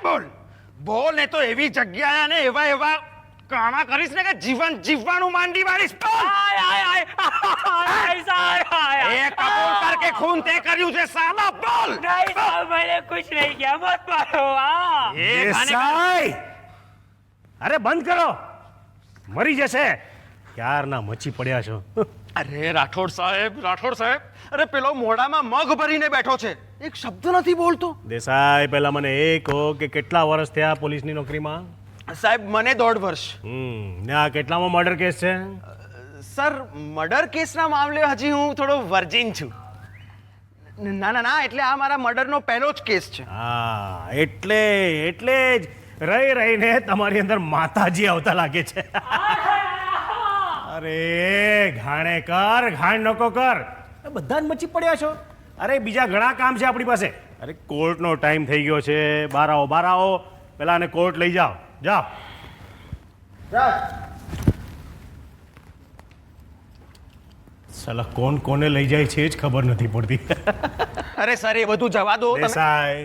બોલ બોલ ને તો એવી જગ્યાએ અને એવા એવા કાણા કરીશ ને કે જીવન જીવવાનું માંડી વાળીશ બોલ એ કબૂલ કર કે ખૂન તે કર્યું છે સાલા બોલ नहीं साहब मैंने कुछ नहीं किया मत मारो એ ગાને ગાને- દેસાઈ! અરે બંધ કરો, મરી જશે. ક્યારના મચી પડ્યા છો. અરે રાઠોડ સાહેબ અરે પેલો મોઢામાં મગ ભરીને બેઠો છે એક શબ્દ નથી બોલતો દેસાઈ, પહેલા મને એ કહો કે કેટલા વર્ષ થયા પોલીસની નોકરીમાં? સાહેબ મને 1.5 વર્ષ ને આ કેટલામાં મર્ડર કેસ છે? સર મર્ડર કેસના મામલે હજી હું થોડો વર્જિન છું ના એટલે આ મારા મર્ડરનો પહેલો જ કેસ છે હા, એટલે જ રહીને તમારી અંદર માતાજી આવતા લાગે છે. અરે ઘાણે કર, ઘાણ નકો કર. બધા જ મચી પડ્યા છો. અરે બીજા ઘણા કામ છે આપણી પાસે. અરે કોર્ટનો ટાઈમ થઈ ગયો છે. બહાર આવો. પેલા આને કોર્ટ લઈ જાઓ. જાઓ. સાલા કોણ કોને લઈ જાય છે જ ખબર નથી પડતી. અરે સર એ બધું જવા દો તમે દેસાઈ,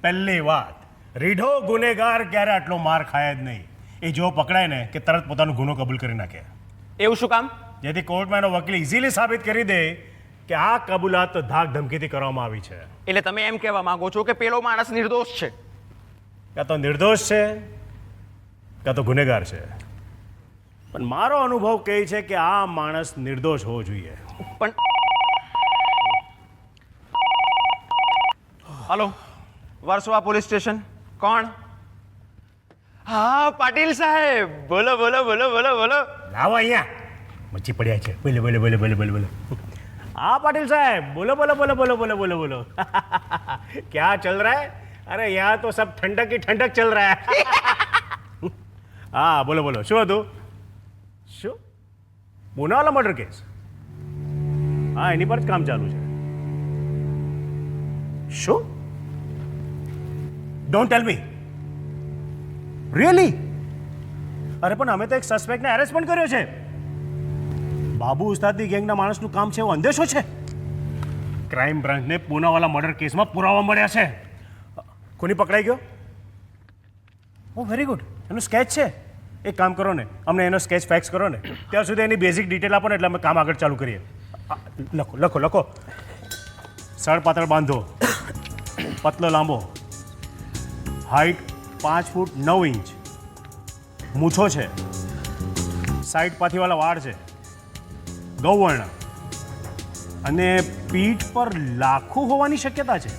પહેલી વાત, રીઢો ગુનેગાર ક્યારે આટલો માર ખાય જ નહીં. એ જો પકડાય ને કે તરત પોતાનો ગુનો કબૂલ કરી નાખે, એવું શું કામ જેથી કોર્ટમાં એનો વકીલ ઇઝીલી સાબિત કરી દે કે આ કબૂલાત તો ધાક ધમકીથી કરવામાં આવી છે. એટલે તમે એમ કહેવા માંગો છો કે પેલો માણસ નિર્દોષ છે કાં તો નિર્દોષ છે કાં તો ગુનેગાર છે. પણ મારો અનુભવ કહે છે કે આ માણસ નિર્દોષ હોવો જોઈએ. પણ હલો વર્સોવા પોલીસ સ્ટેશન કોણ હા પાટીલ સાહેબ બોલો લાવો અહીંયા, મચી પડ્યા છે. બોલો. हाँ पाटिल साहब बोलो. क्या चल रहा है? अरे यहाँ तो सब ठंडक ही ठंडक चल रहा है. हाँ बोलो. શું હતું? શું? Poonawala murder case? હા એની પર જ કામ ચાલુ છે. શું? Don't tell me. રિયલી? અરે પણ અમે તો એક સસ્પેક્ટને એરેસ્ટ પણ કર્યો છે. બાબુ ઉસ્તાદની ગેંગના માણસનું કામ છે એવો અંદેશો છે. ક્રાઇમ બ્રાન્ચને પૂનાવાલા મર્ડર કેસમાં પુરાવા મળ્યા છે. કોની પકડાઈ ગયો? ઓ વેરી ગુડ. એનો સ્કેચ છે. એક કામ કરો ને, અમને એનો સ્કેચ ફેક્સ કરો ને, ત્યાં સુધી એની બેઝિક ડિટેલ આપો ને એટલે અમે કામ આગળ ચાલુ કરીએ. લખો. સળ પાતળ બાંધો, પતલો લાંબો, હાઈટ 5 ફૂટ 9 ઇંચ, મૂછો છે, સાઈડ પાથીવાળા વાળ છે, ગૌવર્ણ અને પીઠ પર લાખું હોવાની શક્યતા છે.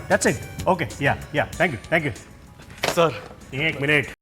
That's it. Okay yeah thank you sir એક મિનિટ.